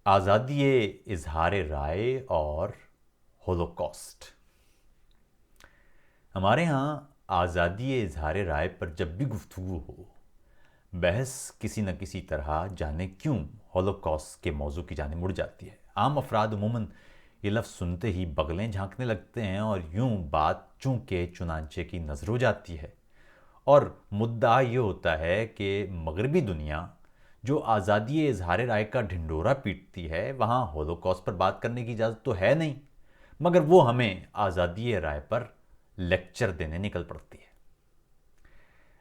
آزادی اظہار رائے اور ہولوکاسٹ۔ ہمارے ہاں آزادی اظہار رائے پر جب بھی گفتگو ہو، بحث کسی نہ کسی طرح جانے کیوں ہولوکاسٹ کے موضوع کی جانب مڑ جاتی ہے۔ عام افراد عموماً یہ لفظ سنتے ہی بغلیں جھانکنے لگتے ہیں اور یوں بات چونکہ چنانچہ کی نظر ہو جاتی ہے، اور مدعا یہ ہوتا ہے کہ مغربی دنیا جو آزادی اظہار رائے کا ڈھنڈورا پیٹتی ہے، وہاں ہولوکاسٹ پر بات کرنے کی اجازت تو ہے نہیں، مگر وہ ہمیں آزادی رائے پر لیکچر دینے نکل پڑتی ہے۔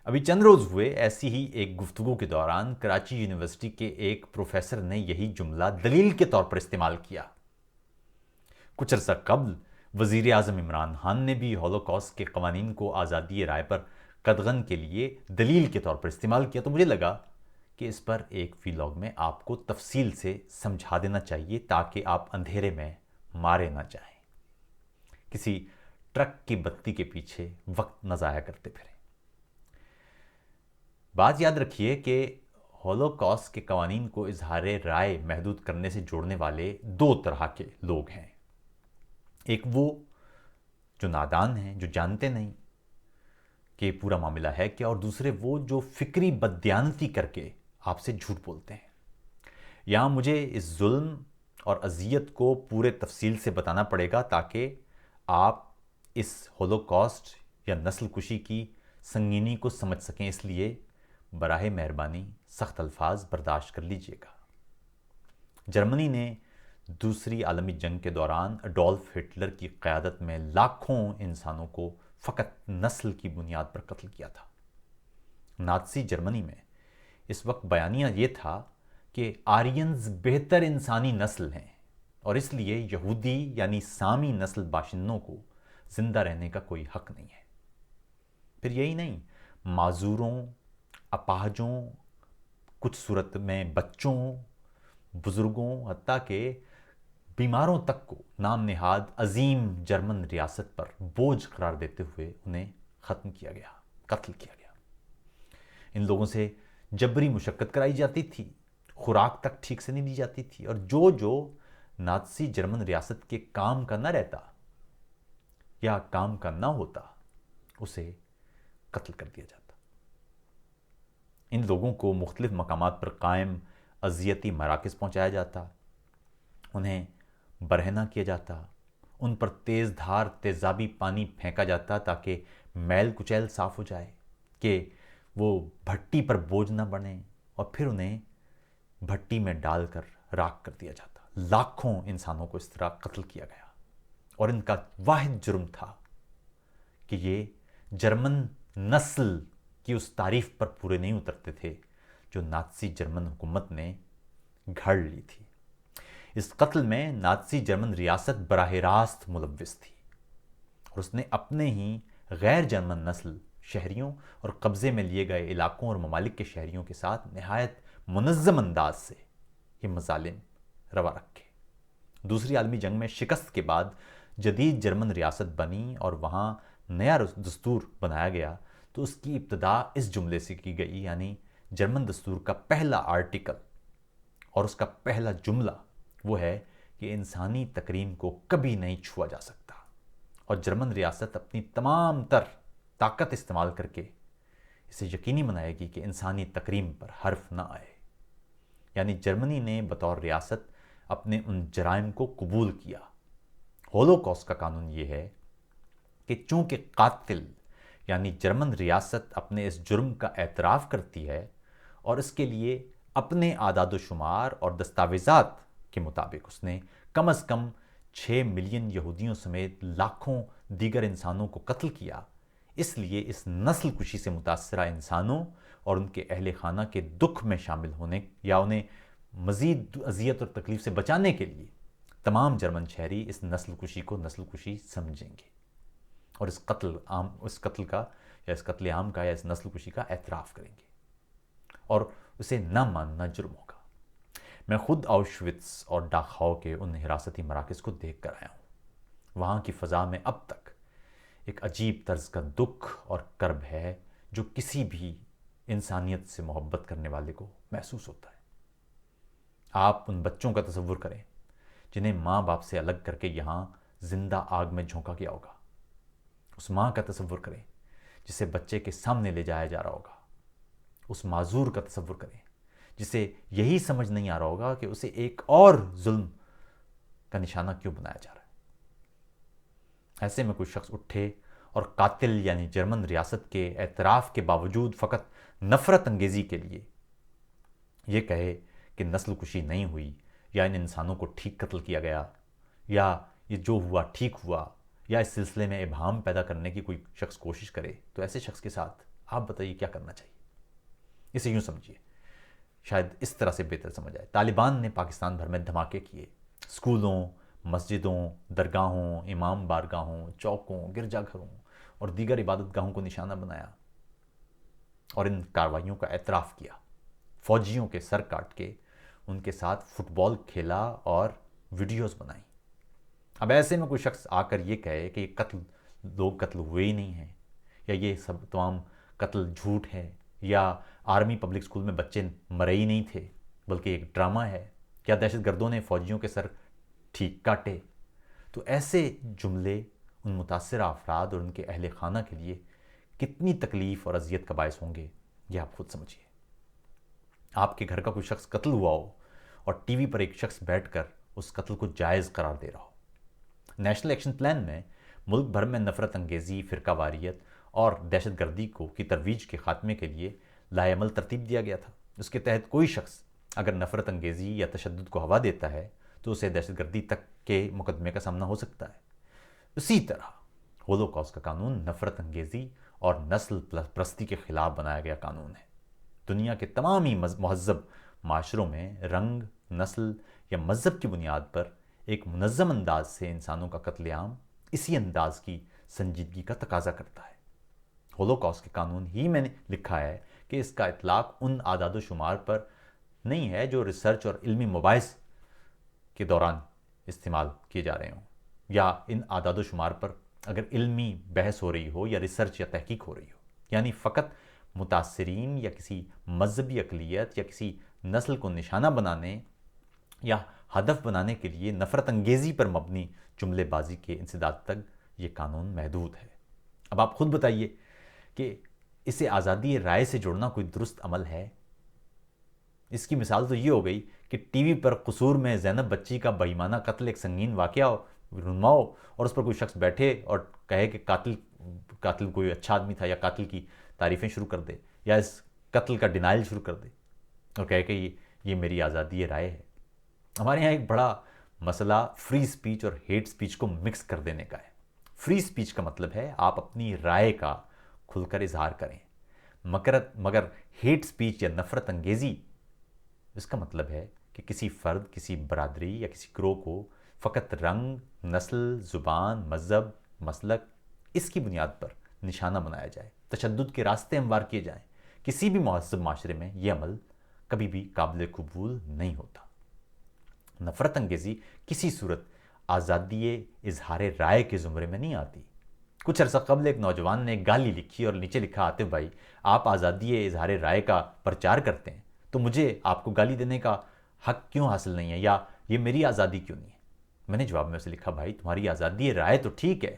ابھی چند روز ہوئے ایسی ہی ایک گفتگو کے دوران کراچی یونیورسٹی کے ایک پروفیسر نے یہی جملہ دلیل کے طور پر استعمال کیا۔ کچھ عرصہ قبل وزیر اعظم عمران خان نے بھی ہولوکاسٹ کے قوانین کو آزادی رائے پر قدغن کے لیے دلیل کے طور پر استعمال کیا، تو مجھے لگا کہ اس پر ایک ویلاگ میں آپ کو تفصیل سے سمجھا دینا چاہیے تاکہ آپ اندھیرے میں مارے نہ جائیں، کسی ٹرک کی بتی کے پیچھے وقت نہ ضائع کرتے پھریں۔ بات یاد رکھیے کہ ہولوکاسٹ کے قوانین کو اظہار رائے محدود کرنے سے جوڑنے والے دو طرح کے لوگ ہیں۔ ایک وہ جو نادان ہیں، جو جانتے نہیں کہ پورا معاملہ ہے کیا، اور دوسرے وہ جو فکری بددیانتی کر کے آپ سے جھوٹ بولتے ہیں۔ یہاں مجھے اس ظلم اور اذیت کو پورے تفصیل سے بتانا پڑے گا تاکہ آپ اس ہولوکاسٹ یا نسل کشی کی سنگینی کو سمجھ سکیں، اس لیے براہ مہربانی سخت الفاظ برداشت کر لیجئے گا۔ جرمنی نے دوسری عالمی جنگ کے دوران اڈولف ہٹلر کی قیادت میں لاکھوں انسانوں کو فقط نسل کی بنیاد پر قتل کیا تھا۔ نازی جرمنی میں اس وقت بیانیہ یہ تھا کہ آرینز بہتر انسانی نسل ہیں اور اس لیے یہودی یعنی سامی نسل باشندوں کو زندہ رہنے کا کوئی حق نہیں ہے۔ پھر یہی نہیں، معذوروں، اپاہجوں، کچھ صورت میں بچوں، بزرگوں، حتیٰ کہ بیماروں تک کو نام نہاد عظیم جرمن ریاست پر بوجھ قرار دیتے ہوئے انہیں ختم کیا گیا، قتل کیا گیا۔ ان لوگوں سے جبری مشقت کرائی جاتی تھی، خوراک تک ٹھیک سے نہیں دی جاتی تھی، اور جو نازی جرمن ریاست کے کام کا نہ رہتا یا کام کا نہ ہوتا اسے قتل کر دیا جاتا۔ ان لوگوں کو مختلف مقامات پر قائم اذیتی مراکز پہنچایا جاتا، انہیں برہنہ کیا جاتا، ان پر تیز دھار تیزابی پانی پھینکا جاتا تاکہ میل کچیل صاف ہو جائے کہ وہ بھٹی پر بوجھ نہ بنے، اور پھر انہیں بھٹی میں ڈال کر راکھ کر دیا جاتا۔ لاکھوں انسانوں کو اس طرح قتل کیا گیا، اور ان کا واحد جرم تھا کہ یہ جرمن نسل کی اس تعریف پر پورے نہیں اترتے تھے جو نازی جرمن حکومت نے گھڑ لی تھی۔ اس قتل میں نازی جرمن ریاست براہ راست ملوث تھی، اور اس نے اپنے ہی غیر جرمن نسل شہریوں اور قبضے میں لیے گئے علاقوں اور ممالک کے شہریوں کے ساتھ نہایت منظم انداز سے یہ مظالم روا رکھے۔ دوسری عالمی جنگ میں شکست کے بعد جدید جرمن ریاست بنی اور وہاں نیا دستور بنایا گیا، تو اس کی ابتدا اس جملے سے کی گئی، یعنی جرمن دستور کا پہلا آرٹیکل اور اس کا پہلا جملہ وہ ہے کہ انسانی تکریم کو کبھی نہیں چھوا جا سکتا، اور جرمن ریاست اپنی تمام تر طاقت استعمال کر کے اسے یقینی بنائے گی کہ انسانی تکریم پر حرف نہ آئے۔ یعنی جرمنی نے بطور ریاست اپنے ان جرائم کو قبول کیا۔ ہولوکاسٹ کا قانون یہ ہے کہ چونکہ قاتل یعنی جرمن ریاست اپنے اس جرم کا اعتراف کرتی ہے اور اس کے لیے اپنے اعداد و شمار اور دستاویزات کے مطابق اس نے کم از کم 6 ملین یہودیوں سمیت لاکھوں دیگر انسانوں کو قتل کیا، اس لیے اس نسل کشی سے متاثرہ انسانوں اور ان کے اہل خانہ کے دکھ میں شامل ہونے یا انہیں مزید اذیت اور تکلیف سے بچانے کے لیے تمام جرمن شہری اس نسل کشی کو نسل کشی سمجھیں گے اور اس قتل عام کا یا اس نسل کشی کا اعتراف کریں گے، اور اسے نہ ماننا جرم ہوگا۔ میں خود آؤشوِٹس اور ڈاکاؤ کے ان حراستی مراکز کو دیکھ کر آیا ہوں۔ وہاں کی فضا میں اب تک ایک عجیب طرز کا دکھ اور کرب ہے جو کسی بھی انسانیت سے محبت کرنے والے کو محسوس ہوتا ہے۔ آپ ان بچوں کا تصور کریں جنہیں ماں باپ سے الگ کر کے یہاں زندہ آگ میں جھونکا گیا ہوگا. اس ماں کا تصور کریں جسے بچے کے سامنے لے جایا جا رہا ہوگا. اس معذور کا تصور کریں جسے یہی سمجھ نہیں آ رہا ہوگا کہ اسے ایک اور ظلم کا نشانہ کیوں بنایا جا رہا ہے. ایسے میں کوئی شخص اٹھے اور قاتل یعنی جرمن ریاست کے اعتراف کے باوجود فقط نفرت انگیزی کے لیے یہ کہے کہ نسل کشی نہیں ہوئی یا ان انسانوں کو ٹھیک قتل کیا گیا یا یہ جو ہوا ٹھیک ہوا یا اس سلسلے میں ابہام پیدا کرنے کی کوئی شخص کوشش کرے تو ایسے شخص کے ساتھ آپ بتائیے کیا کرنا چاہیے. اسے یوں سمجھیے, شاید اس طرح سے بہتر سمجھ آئے. طالبان نے پاکستان بھر میں دھماکے کیے, اسکولوں, مسجدوں, درگاہوں, امام بارگاہوں, چوکوں, گرجا گھروں اور دیگر عبادت گاہوں کو نشانہ بنایا اور ان کارروائیوں کا اعتراف کیا. فوجیوں کے سر کاٹ کے ان کے ساتھ فٹ بال کھیلا اور ویڈیوز بنائی. اب ایسے میں کوئی شخص آ کر یہ کہے کہ یہ لوگ قتل ہوئے ہی نہیں ہیں یا یہ سب تمام قتل جھوٹ ہے یا آرمی پبلک اسکول میں بچے مرے ہی نہیں تھے بلکہ ایک ڈرامہ ہے, کیا دہشت گردوں نے فوجیوں کے سر ٹھیک کاٹے, تو ایسے جملے ان متاثرہ افراد اور ان کے اہل خانہ کے لیے کتنی تکلیف اور اذیت کا باعث ہوں گے یہ آپ خود سمجھیے. آپ کے گھر کا کوئی شخص قتل ہوا ہو اور ٹی وی پر ایک شخص بیٹھ کر اس قتل کو جائز قرار دے رہا ہو. نیشنل ایکشن پلان میں ملک بھر میں نفرت انگیزی, فرقہ واریت اور دہشت گردی کی ترویج کے خاتمے کے لیے لائحہ عمل ترتیب دیا گیا تھا. اس کے تحت کوئی شخص اگر نفرت انگیزی یا تشدد کو ہوا دیتا ہے تو اسے دہشت گردی تک کے مقدمے کا سامنا ہو سکتا ہے. اسی طرح ہولوکاسٹ کا قانون نفرت انگیزی اور نسل پرستی کے خلاف بنایا گیا قانون ہے. دنیا کے تمام ہی مہذب معاشروں میں رنگ, نسل یا مذہب کی بنیاد پر ایک منظم انداز سے انسانوں کا قتل عام اسی انداز کی سنجیدگی کا تقاضا کرتا ہے. ہولوکاسٹ کے قانون ہی میں نے لکھا ہے کہ اس کا اطلاق ان اعداد و شمار پر نہیں ہے جو ریسرچ اور علمی مباحث کے دوران استعمال کیے جا رہے ہوں, یا ان اعداد و شمار پر اگر علمی بحث ہو رہی ہو یا ریسرچ یا تحقیق ہو رہی ہو. یعنی فقط متاثرین یا کسی مذہبی اقلیت یا کسی نسل کو نشانہ بنانے یا ہدف بنانے کے لیے نفرت انگیزی پر مبنی جملے بازی کے انسداد تک یہ قانون محدود ہے. اب آپ خود بتائیے کہ اسے آزادی رائے سے جوڑنا کوئی درست عمل ہے؟ اس کی مثال تو یہ ہو گئی کہ ٹی وی پر قصور میں زینب بچی کا بےایمانہ قتل ایک سنگین واقعہ رونما ہو اور اس پر کوئی شخص بیٹھے اور کہے کہ قاتل کوئی اچھا آدمی تھا یا قاتل کی تعریفیں شروع کر دے یا اس قتل کا ڈینائل شروع کر دے اور کہے کہ یہ میری آزادی رائے ہے. ہمارے یہاں ایک بڑا مسئلہ فری سپیچ اور ہیٹ سپیچ کو مکس کر دینے کا ہے. فری سپیچ کا مطلب ہے آپ اپنی رائے کا کھل کر اظہار کریں, مگر ہیٹ سپیچ یا نفرت انگیزی اس کا مطلب ہے کہ کسی فرد, کسی برادری یا کسی گروہ کو فقط رنگ, نسل, زبان, مذہب, مسلک اس کی بنیاد پر نشانہ بنایا جائے, تشدد کے راستے ہموار کیے جائیں. کسی بھی مہذب معاشرے میں یہ عمل کبھی بھی قابل قبول نہیں ہوتا. نفرت انگیزی کسی صورت آزادی اظہار رائے کے زمرے میں نہیں آتی. کچھ عرصہ قبل ایک نوجوان نے گالی لکھی اور نیچے لکھا, عاطف بھائی آپ آزادی اظہار رائے کا پرچار کرتے ہیں تو مجھے آپ کو گالی دینے کا حق کیوں حاصل نہیں ہے یا یہ میری آزادی کیوں نہیں ہے؟ میں نے جواب میں اسے لکھا, بھائی تمہاری آزادی رائے تو ٹھیک ہے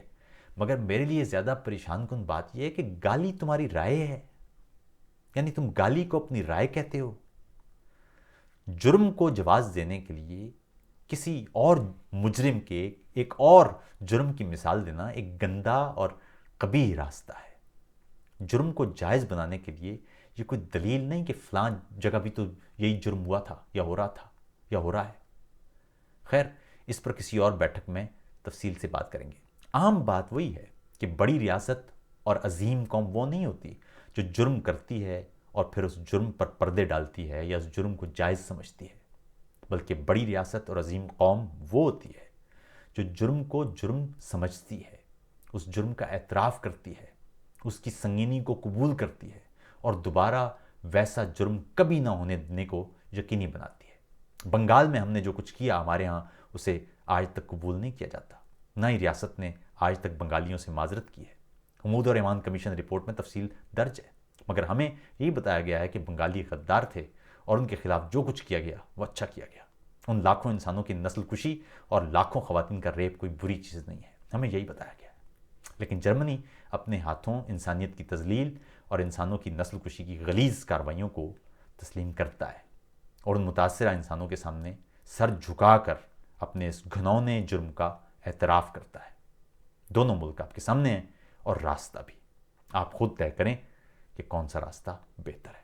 مگر میرے لیے زیادہ پریشان کن بات یہ ہے کہ گالی تمہاری رائے ہے, یعنی تم گالی کو اپنی رائے کہتے ہو. جرم کو جواز دینے کے لیے کسی اور مجرم کے ایک اور جرم کی مثال دینا ایک گندا اور قبیح راستہ ہے. جرم کو جائز بنانے کے لیے یہ کوئی دلیل نہیں کہ فلاں جگہ بھی تو یہی جرم ہوا تھا یا ہو رہا تھا یا ہو رہا ہے. خیر, اس پر کسی اور بیٹھک میں تفصیل سے بات کریں گے. عام بات وہی ہے کہ بڑی ریاست اور عظیم قوم وہ نہیں ہوتی جو جرم کرتی ہے اور پھر اس جرم پر پردے ڈالتی ہے یا اس جرم کو جائز سمجھتی ہے, بلکہ بڑی ریاست اور عظیم قوم وہ ہوتی ہے جو جرم کو جرم سمجھتی ہے, اس جرم کا اعتراف کرتی ہے, اس کی سنگینی کو قبول کرتی ہے اور دوبارہ ویسا جرم کبھی نہ ہونے دینے کو یقینی بناتی ہے. بنگال میں ہم نے جو کچھ کیا ہمارے ہاں اسے آج تک قبول نہیں کیا جاتا, نہ ہی ریاست نے آج تک بنگالیوں سے معذرت کی ہے. حمود اور ایمان کمیشن رپورٹ میں تفصیل درج ہے, مگر ہمیں یہی بتایا گیا ہے کہ بنگالی غدار تھے اور ان کے خلاف جو کچھ کیا گیا وہ اچھا کیا گیا. ان لاکھوں انسانوں کی نسل کشی اور لاکھوں خواتین کا ریپ کوئی بری چیز نہیں ہے، ہمیں یہی بتایا گیا ہے. لیکن جرمنی اپنے ہاتھوں انسانیت کی تذلیل اور انسانوں کی نسل کشی کی غلیظ کارروائیوں کو تسلیم کرتا ہے اور ان متاثرہ انسانوں کے سامنے سر جھکا کر اپنے اس گھنونے جرم کا اعتراف کرتا ہے. دونوں ملک آپ کے سامنے ہیں اور راستہ بھی. آپ خود طے کریں کہ کون سا راستہ بہتر ہے.